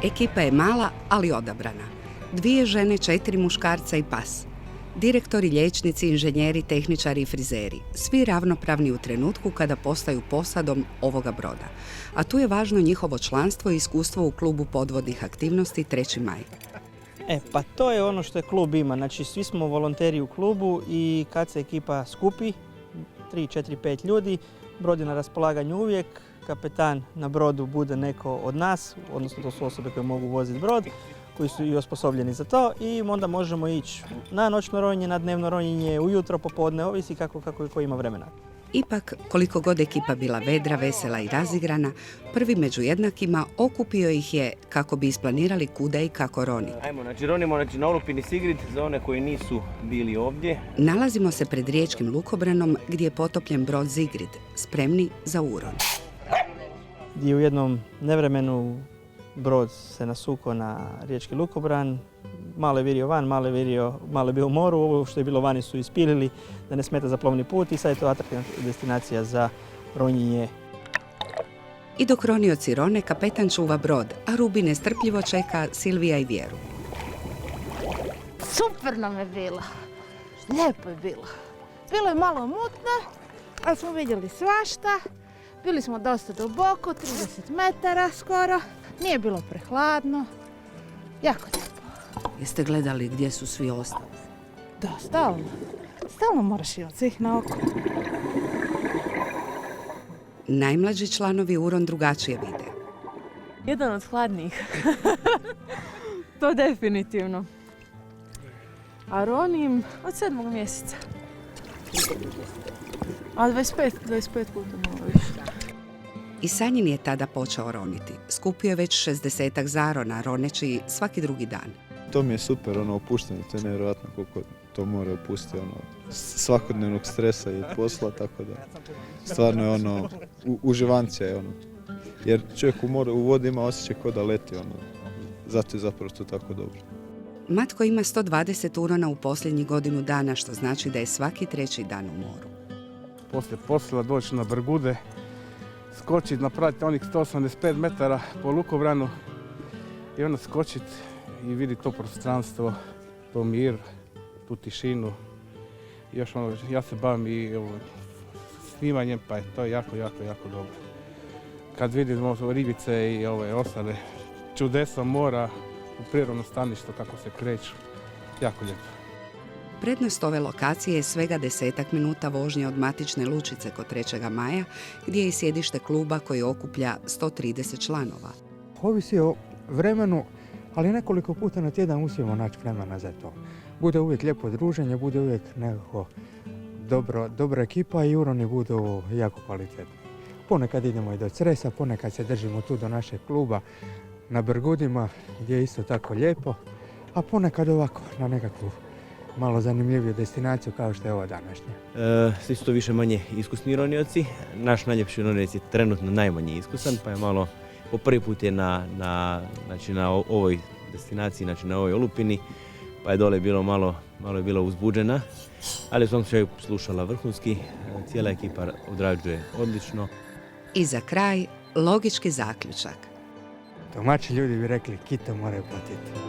Ekipa je mala, ali odabrana. 2 žene, 4 muškarca i pas. Direktori, liječnici, inženjeri, tehničari i frizeri. Svi ravnopravni u trenutku kada postaju posadom ovoga broda. A tu je važno njihovo članstvo i iskustvo u klubu podvodnih aktivnosti 3. maj. Pa to je ono što je klub ima. Znači, svi smo volonteri u klubu i kad se ekipa skupi, 3, 4, 5 ljudi, brod je na raspolaganju uvijek, kapetan na brodu bude neko od nas, odnosno to su osobe koje mogu voziti brod, koji su i osposobljeni za to i onda možemo ići na noćno ronjenje, na dnevno ronjenje, ujutro, popodne, ovisi kako ko ima vremena. Ipak, koliko god ekipa bila vedra, vesela i razigrana, prvi među jednakima okupio ih je kako bi isplanirali kuda i kako roniti. Ajmo, ronimo na olupini Sigrid za one koji nisu bili ovdje. Nalazimo se pred riječkim lukobranom gdje je potopljen brod Sigrid, spremni za uron. I u jednom nevremenu brod se nasukao na riječki lukobran, malo je virio van, malo je bio u moru, ovo što je bilo vani su ispilili da ne smeta za plovni put i sad je to atraktivna destinacija za ronjenje. I dok ronioci rone, kapetan čuva brod, a Rubi nestrpljivo čeka Silvija i Vjeru. Super nam je bilo, lijepo je bilo. Bilo je malo mutno, ali smo vidjeli svašta. Bili smo dosta duboko, 30 metara skoro. Nije bilo prehladno. Jako lijepo. Jeste gledali gdje su svi ostali? Da, stalno. Stalno moraš imati svih na oko. Najmlađi članovi uron drugačije vide. Jedan od hladnijih. To definitivno. A ronim od 7. mjeseca. A 25 puta malo više. I Sanjin je tada počeo roniti. Skupio je već 60-ak zarona, roneći svaki drugi dan. To mi je super, opušteno, to je nevjerojatno koliko to mora opustiti, svakodnevnog stresa i posla, tako da stvarno je uživancija je jer čovjek u vodi ima osjećaj kao da leti, zato je zapravo to tako dobro. Matko ima 120 urona u posljednjih godinu dana, što znači da je svaki 3. dan u moru. Poslije posla doći na Brgude, skočiti, napraviti onih 185 metara po lukobranu i onda skočiti i vidjeti to prostranstvo, to mir, tu tišinu. Još ja se bavim i snimanjem, pa je to jako dobro. Kad vidimo ribice i ostale čudesa mora u prirodnom staništu kako se kreću, jako lijepo. Prednost ove lokacije je svega 10 minuta vožnje od matične lučice kod 3. maja, gdje je i sjedište kluba koji okuplja 130 članova. Ovisi o vremenu, ali nekoliko puta na tjedan uspijemo naći vremena za to. Bude uvijek lijepo druženje, bude uvijek nekako dobra ekipa i uroni budu jako kvalitetni. Ponekad idemo i do Cresa, ponekad se držimo tu do našeg kluba na Brgudima, gdje je isto tako lijepo, a ponekad ovako na nekakvu malo zanimljiviju destinaciju kao što je ova današnja. Svi su to više manje iskusni ronioci. Naš najljepši ronioc je trenutno najmanje iskusan, pa je malo po prvi put je na ovoj destinaciji, znači na ovoj olupini, pa je dole bilo malo je bila uzbuđena, ali u svom slučaju slušala vrhunski, cijela ekipa odrađuje odlično. I za kraj, logički zaključak. Domaći ljudi bi rekli, kito moraju platiti.